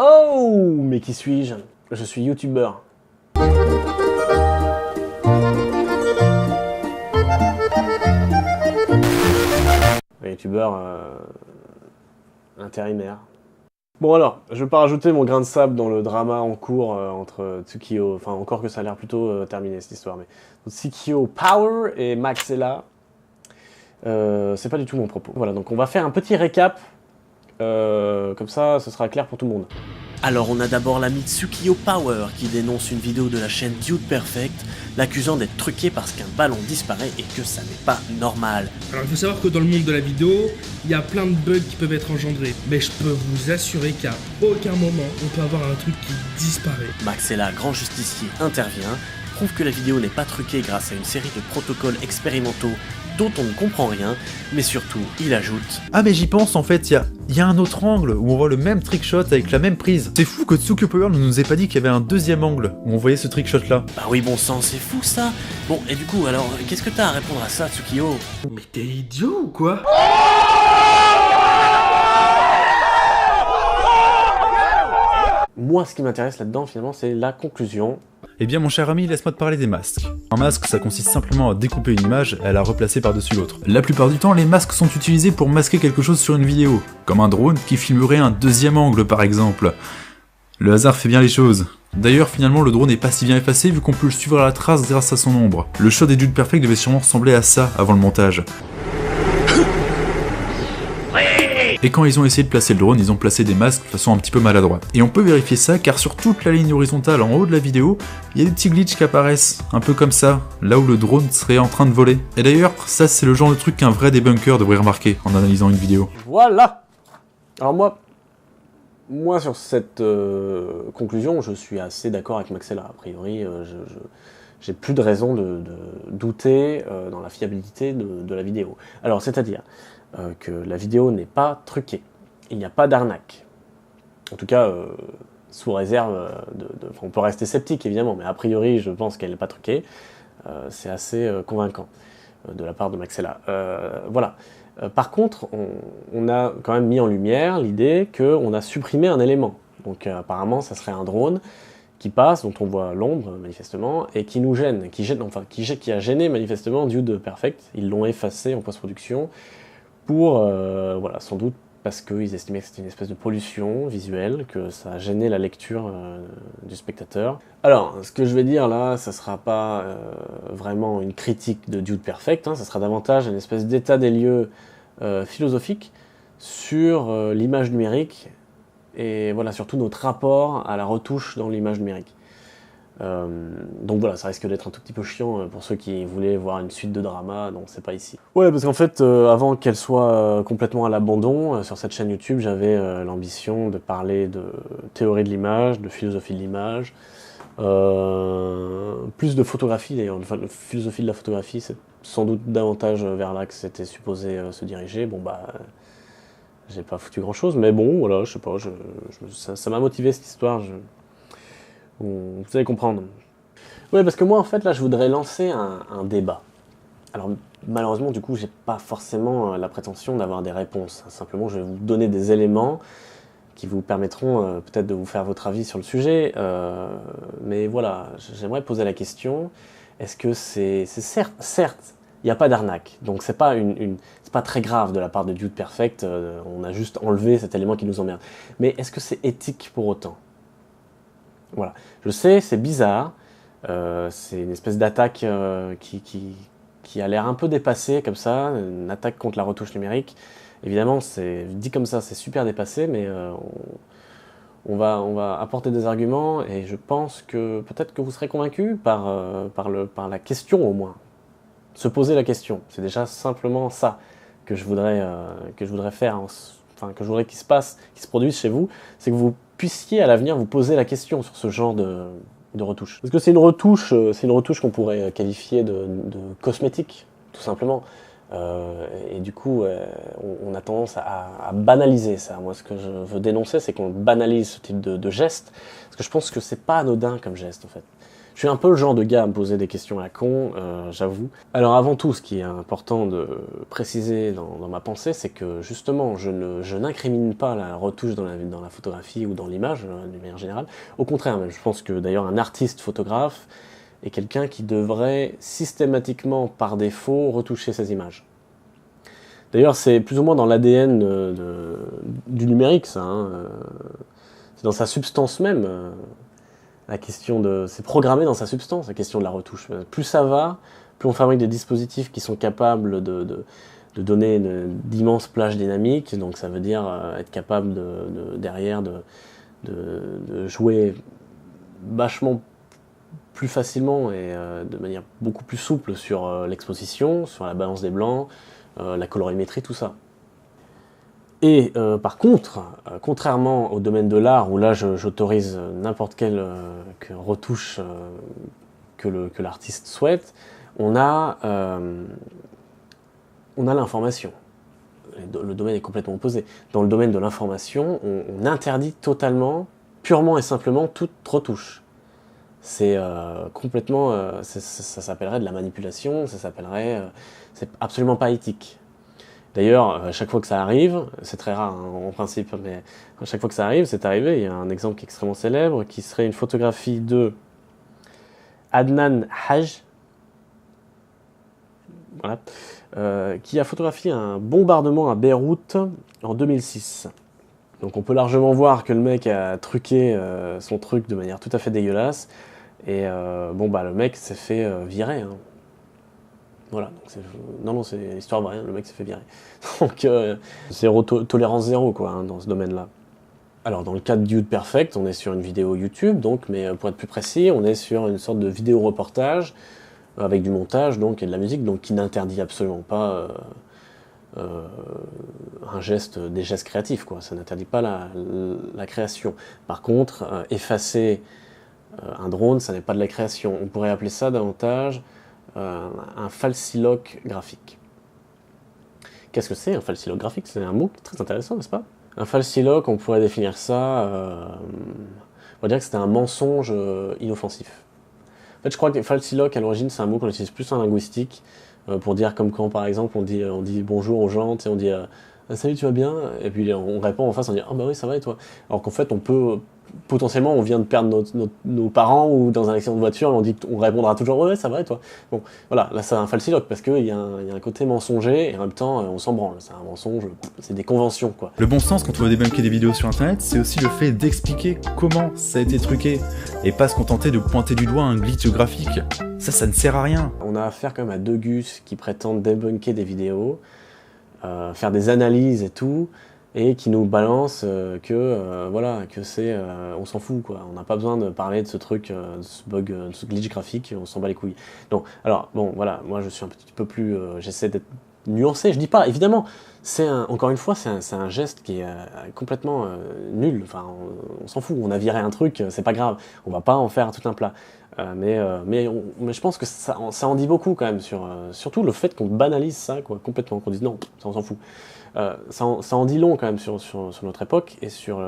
Oh, mais qui suis-je? Je suis youtubeur. Youtubeur intérimaire. Bon alors, je vais pas rajouter mon grain de sable dans le drama en cours entre Tsukio, enfin encore que ça a l'air plutôt terminé cette histoire, mais Tsukio Power et Maxella, c'est pas du tout mon propos. Voilà, donc on va faire un petit récap, comme ça ce sera clair pour tout le monde. Alors on a d'abord l'ami Tsukio Power qui dénonce une vidéo de la chaîne Dude Perfect, l'accusant d'être truqué parce qu'un ballon disparaît et que ça n'est pas normal. Alors il faut savoir que dans le monde de la vidéo, il y a plein de bugs qui peuvent être engendrés, mais je peux vous assurer qu'à aucun moment on peut avoir un truc qui disparaît. Maxella, grand justicier, intervient, prouve que la vidéo n'est pas truquée grâce à une série de protocoles expérimentaux dont on ne comprend rien, mais surtout, il ajoute « Ah mais j'y pense, en fait, il y a un autre angle où on voit le même trickshot avec la même prise. C'est fou que Tsukio Power ne nous ait pas dit qu'il y avait un deuxième angle où on voyait ce trickshot là. » Bah oui, bon sang, c'est fou ça. Bon, et du coup, alors, qu'est-ce que t'as à répondre à ça, Tsukio? Mais t'es idiot ou quoi? Moi, ce qui m'intéresse là-dedans, finalement, c'est la conclusion. Eh bien mon cher ami, laisse-moi te parler des masques. Un masque, ça consiste simplement à découper une image et à la replacer par-dessus l'autre. La plupart du temps, les masques sont utilisés pour masquer quelque chose sur une vidéo, comme un drone qui filmerait un deuxième angle par exemple. Le hasard fait bien les choses. D'ailleurs, finalement, le drone n'est pas si bien effacé vu qu'on peut le suivre à la trace grâce à son ombre. Le shot des Dude Perfect devait sûrement ressembler à ça avant le montage. Et quand ils ont essayé de placer le drone, ils ont placé des masques de façon un petit peu maladroite. Et on peut vérifier ça car sur toute la ligne horizontale en haut de la vidéo, il y a des petits glitches qui apparaissent, un peu comme ça, là où le drone serait en train de voler. Et d'ailleurs, ça c'est le genre de truc qu'un vrai debunker devrait remarquer en analysant une vidéo. Voilà. Alors moi sur cette conclusion, je suis assez d'accord avec Maxella. A priori, j'ai plus de raison de douter dans la fiabilité de la vidéo. Alors, c'est-à-dire que la vidéo n'est pas truquée. Il n'y a pas d'arnaque. En tout cas, sous réserve on peut rester sceptique, évidemment, mais a priori, je pense qu'elle n'est pas truquée. C'est assez convaincant de la part de Maxella. Voilà. Par contre, on a quand même mis en lumière l'idée qu'on a supprimé un élément. Donc apparemment, ça serait un drone qui passe, dont on voit l'ombre manifestement, et qui nous gêne, qui a gêné manifestement Dude Perfect. Ils l'ont effacé en post-production pour, voilà, sans doute parce qu'ils estimaient que c'était une espèce de pollution visuelle, que ça gênait la lecture du spectateur. Alors, ce que je vais dire là, ça sera pas vraiment une critique de Dude Perfect, hein, ça sera davantage une espèce d'état des lieux philosophique sur l'image numérique et voilà, surtout notre rapport à la retouche dans l'image numérique. Donc voilà, ça risque d'être un tout petit peu chiant pour ceux qui voulaient voir une suite de drama, donc c'est pas ici. Ouais, parce qu'en fait, avant qu'elle soit complètement à l'abandon, sur cette chaîne YouTube, j'avais l'ambition de parler de théorie de l'image, de philosophie de l'image, plus de photographie d'ailleurs. Enfin, la philosophie de la photographie, c'est sans doute davantage vers là que c'était supposé se diriger. Bon bah, j'ai pas foutu grand chose, mais bon, voilà, je sais pas, ça m'a motivé cette histoire. Vous allez comprendre. Ouais, parce que moi, en fait, là, je voudrais lancer un débat. Alors, malheureusement, du coup, j'ai pas forcément la prétention d'avoir des réponses. Simplement, je vais vous donner des éléments qui vous permettront peut-être de vous faire votre avis sur le sujet. Mais voilà, j'aimerais poser la question, est-ce que c'est certes, il n'y a pas d'arnaque, donc c'est pas c'est pas très grave de la part de Dude Perfect, on a juste enlevé cet élément qui nous emmerde. Mais est-ce que c'est éthique pour autant? Voilà, je sais, c'est bizarre, c'est une espèce d'attaque qui a l'air un peu dépassée comme ça, une attaque contre la retouche numérique. Évidemment, dit comme ça, c'est super dépassé, mais on va apporter des arguments et je pense que peut-être que vous serez convaincus par la question au moins. Se poser la question, c'est déjà simplement ça que je voudrais faire, enfin que je voudrais qu'il se produise chez vous, c'est que vous puissiez à l'avenir vous poser la question sur ce genre de retouche. Parce que c'est une retouche qu'on pourrait qualifier de cosmétique, tout simplement. Et du coup, on a tendance à banaliser ça. Moi, ce que je veux dénoncer, c'est qu'on banalise ce type de geste, parce que je pense que c'est pas anodin comme geste, en fait. Je suis un peu le genre de gars à me poser des questions à la con, j'avoue. Alors avant tout, ce qui est important de préciser dans ma pensée, c'est que justement, je n'incrimine pas la retouche dans la photographie ou dans l'image, d'une manière générale. Au contraire, même, je pense que d'ailleurs un artiste photographe est quelqu'un qui devrait systématiquement, par défaut, retoucher ses images. D'ailleurs, c'est plus ou moins dans l'ADN du numérique, ça. Hein. C'est dans sa substance même. La question de, c'est programmé dans sa substance, la question de la retouche. Plus ça va, plus on fabrique des dispositifs qui sont capables de donner d'immenses plages dynamiques, donc ça veut dire être capable derrière de jouer vachement plus facilement et de manière beaucoup plus souple sur l'exposition, sur la balance des blancs, la colorimétrie, tout ça. Et par contre, contrairement au domaine de l'art, où là j'autorise n'importe quelle retouche que l'artiste souhaite, on a l'information. Le domaine est complètement opposé. Dans le domaine de l'information, on interdit totalement, purement et simplement, toute retouche. C'est complètement, ça s'appellerait de la manipulation, ça s'appellerait, c'est absolument pas éthique. D'ailleurs, à chaque fois que ça arrive, c'est très rare hein, en principe, mais à chaque fois que ça arrive, c'est arrivé, il y a un exemple qui est extrêmement célèbre, qui serait une photographie de Adnan Haj, voilà, qui a photographié un bombardement à Beyrouth en 2006. Donc on peut largement voir que le mec a truqué son truc de manière tout à fait dégueulasse, et le mec s'est fait virer. Hein. Voilà, non, c'est histoire vraie, le mec s'est fait virer. Donc, tolérance zéro, quoi, hein, dans ce domaine-là. Alors, dans le cas de Dude Perfect, on est sur une vidéo YouTube, donc, mais pour être plus précis, on est sur une sorte de vidéo reportage, avec du montage, donc, et de la musique, donc, qui n'interdit absolument pas des gestes créatifs, quoi. Ça n'interdit pas la création. Par contre, effacer un drone, ça n'est pas de la création. On pourrait appeler ça davantage un falsiloque graphique. Qu'est-ce que c'est un falsiloque graphique? C'est un mot très intéressant, n'est-ce pas? Un falsiloque, on pourrait définir ça, on va dire que c'était un mensonge inoffensif. En fait, je crois que falsiloque, à l'origine, c'est un mot qu'on utilise plus en linguistique, pour dire comme quand, par exemple, on dit bonjour aux gens, on dit salut, tu vas bien? Et puis on répond en face, on dit ah bah oui, ça va et toi? Alors qu'en fait, potentiellement, on vient de perdre nos parents ou dans un accident de voiture, et on répondra toujours ouais, ça va et toi? Bon, voilà, là c'est un falsiloque parce qu'il y a un côté mensonger et en même temps on s'en branle. C'est un mensonge, c'est des conventions quoi. Le bon sens quand on veut débunker des vidéos sur internet, c'est aussi le fait d'expliquer comment ça a été truqué et pas se contenter de pointer du doigt un glitch graphique. Ça ne sert à rien. On a affaire quand même à deux gus qui prétendent débunker des vidéos, faire des analyses et tout, et qui nous balance que c'est on s'en fout quoi, on n'a pas besoin de parler de ce truc, de ce bug, de ce glitch graphique, on s'en bat les couilles. Donc alors bon voilà, moi je suis un petit peu plus, j'essaie d'être nuancé, je dis pas évidemment, encore une fois c'est un geste qui est complètement nul, enfin on s'en fout, on a viré un truc, c'est pas grave, on va pas en faire tout un plat. Mais je pense que ça en dit beaucoup quand même sur surtout le fait qu'on banalise ça quoi, complètement, qu'on dise non, ça on s'en fout. Ça en dit long quand même sur notre époque et sur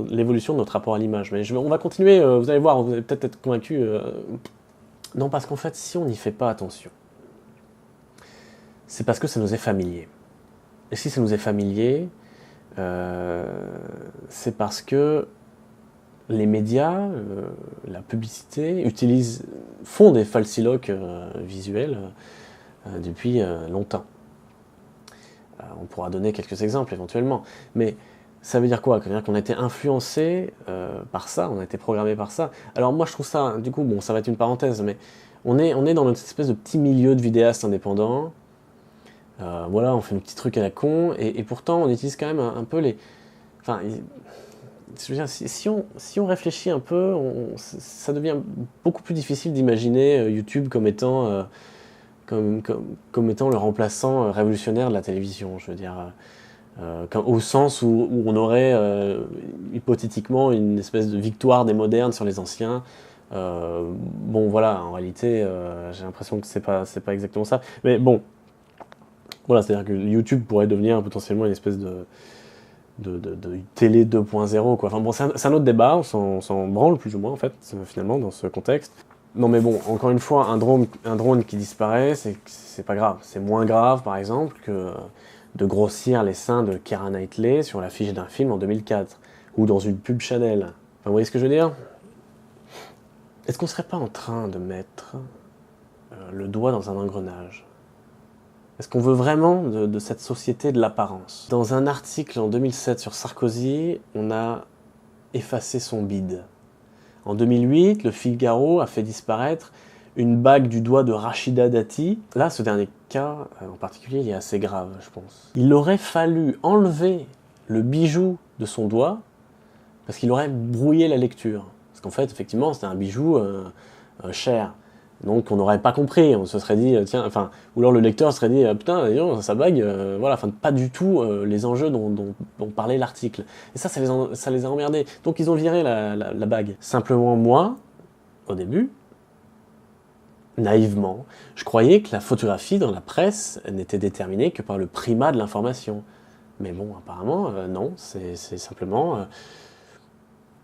l'évolution de notre rapport à l'image. Mais on va continuer, vous allez voir, vous allez peut-être être convaincus. Non, parce qu'en fait, si on n'y fait pas attention, c'est parce que ça nous est familier. Et si ça nous est familier, c'est parce que les médias, la publicité, font des falsiloques visuels depuis longtemps. On pourra donner quelques exemples éventuellement, mais ça veut dire quoi? Ça veut dire qu'on a été influencé par ça, on a été programmé par ça. Alors moi je trouve ça, du coup, bon ça va être une parenthèse, mais on est dans notre espèce de petit milieu de vidéastes indépendants, voilà, on fait nos petits trucs à la con, et pourtant on utilise quand même un peu les... Enfin, je veux dire, si on réfléchit un peu, ça devient beaucoup plus difficile d'imaginer YouTube comme étant... Comme étant le remplaçant révolutionnaire de la télévision, je veux dire, au sens où on aurait hypothétiquement une espèce de victoire des modernes sur les anciens. Bon voilà, en réalité, j'ai l'impression que c'est pas exactement ça. Mais bon, voilà, c'est-à-dire que YouTube pourrait devenir potentiellement une espèce de télé 2.0, quoi. Enfin bon, c'est un autre débat, on s'en branle plus ou moins, en fait, finalement, dans ce contexte. Non mais bon, encore une fois, un drone qui disparaît, c'est pas grave. C'est moins grave, par exemple, que de grossir les seins de Keira Knightley sur l'affiche d'un film en 2004, ou dans une pub Chanel. Enfin, vous voyez ce que je veux dire? Est-ce qu'on serait pas en train de mettre le doigt dans un engrenage? Est-ce qu'on veut vraiment de cette société de l'apparence? Dans un article en 2007 sur Sarkozy, on a effacé son bide. En 2008, le Figaro a fait disparaître une bague du doigt de Rachida Dati. Là, ce dernier cas en particulier, il est assez grave, je pense. Il aurait fallu enlever le bijou de son doigt parce qu'il aurait brouillé la lecture. Parce qu'en fait, effectivement, c'était un bijou cher. Donc on n'aurait pas compris, on se serait dit, tiens, enfin, ou alors le lecteur se serait dit, putain, disons, sa bague, voilà, enfin, pas du tout les enjeux dont parlait l'article. Et ça les a emmerdés. Donc ils ont viré la bague. Simplement, moi, au début, naïvement, je croyais que la photographie dans la presse n'était déterminée que par le primat de l'information. Mais bon, apparemment, non, c'est simplement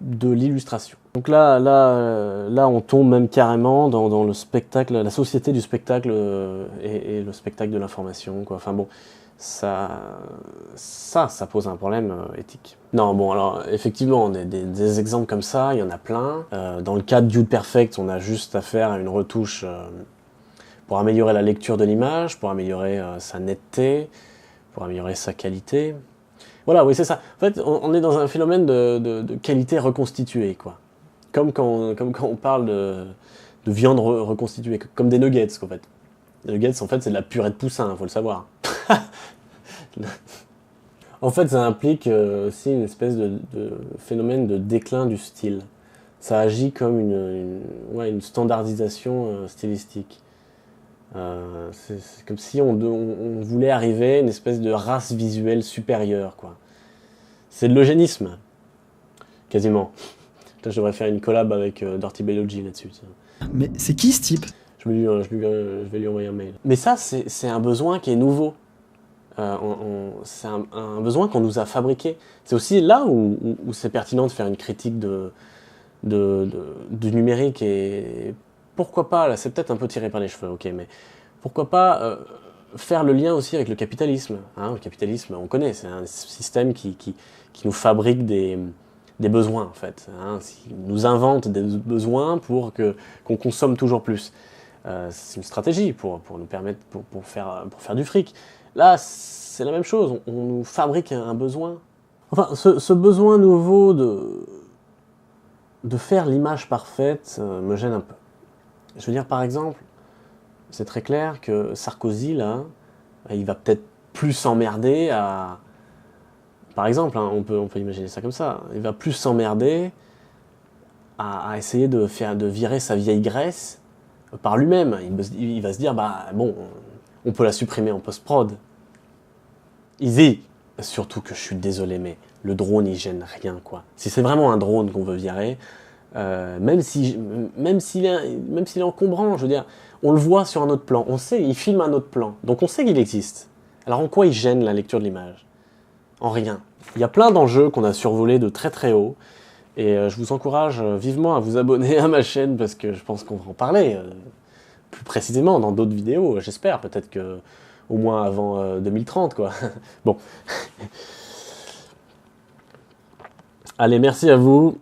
de l'illustration. Donc là, on tombe même carrément dans le spectacle, la société du spectacle et le spectacle de l'information, quoi. Enfin bon, ça pose un problème éthique. Non, bon, alors effectivement, des exemples comme ça, il y en a plein. Dans le cas de Dude Perfect, on a juste à faire une retouche pour améliorer la lecture de l'image, pour améliorer sa netteté, pour améliorer sa qualité. Voilà, oui, c'est ça. En fait, on est dans un phénomène de qualité reconstituée, quoi. Comme quand on parle de viande reconstituée, comme des nuggets, en fait. Les nuggets, en fait, c'est de la purée de poussin, faut le savoir. En fait, ça implique aussi une espèce de phénomène de déclin du style. Ça agit comme une standardisation stylistique. C'est comme si on voulait arriver à une espèce de race visuelle supérieure, quoi. C'est de l'eugénisme, quasiment. Là, je devrais faire une collab avec Dirty Biology là-dessus. Mais c'est qui ce type? Je vais lui envoyer un mail. Mais ça, c'est un besoin qui est nouveau. C'est un besoin qu'on nous a fabriqué. C'est aussi là où c'est pertinent de faire une critique du numérique et pourquoi pas, là c'est peut-être un peu tiré par les cheveux, ok, mais pourquoi pas faire le lien aussi avec le capitalisme, hein. Le capitalisme, on connaît, c'est un système qui nous fabrique des besoins en fait, hein. Il nous invente des besoins pour qu'on consomme toujours plus. C'est une stratégie pour nous permettre pour faire du fric. Là, c'est la même chose, on nous fabrique un besoin. Enfin, ce besoin nouveau de faire l'image parfaite me gêne un peu. Je veux dire, par exemple, c'est très clair que Sarkozy, là, il va peut-être plus s'emmerder à... Par exemple, hein, on peut imaginer ça comme ça. Il va plus s'emmerder à essayer de virer sa vieille graisse par lui-même. Il va se dire, bah bon, on peut la supprimer en post-prod. Easy. Surtout que je suis désolé, mais le drone, il gêne rien, quoi. Si c'est vraiment un drone qu'on veut virer, même s'il est encombrant, je veux dire, on le voit sur un autre plan, on sait, il filme un autre plan, donc on sait qu'il existe. Alors en quoi il gêne la lecture de l'image? En rien. Il y a plein d'enjeux qu'on a survolés de très très haut, et je vous encourage vivement à vous abonner à ma chaîne, parce que je pense qu'on va en parler plus précisément dans d'autres vidéos, j'espère, peut-être que au moins avant 2030, quoi. Bon. Allez, merci à vous.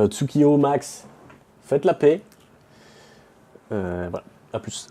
Tsukio, Max, faites la paix. Voilà, à plus.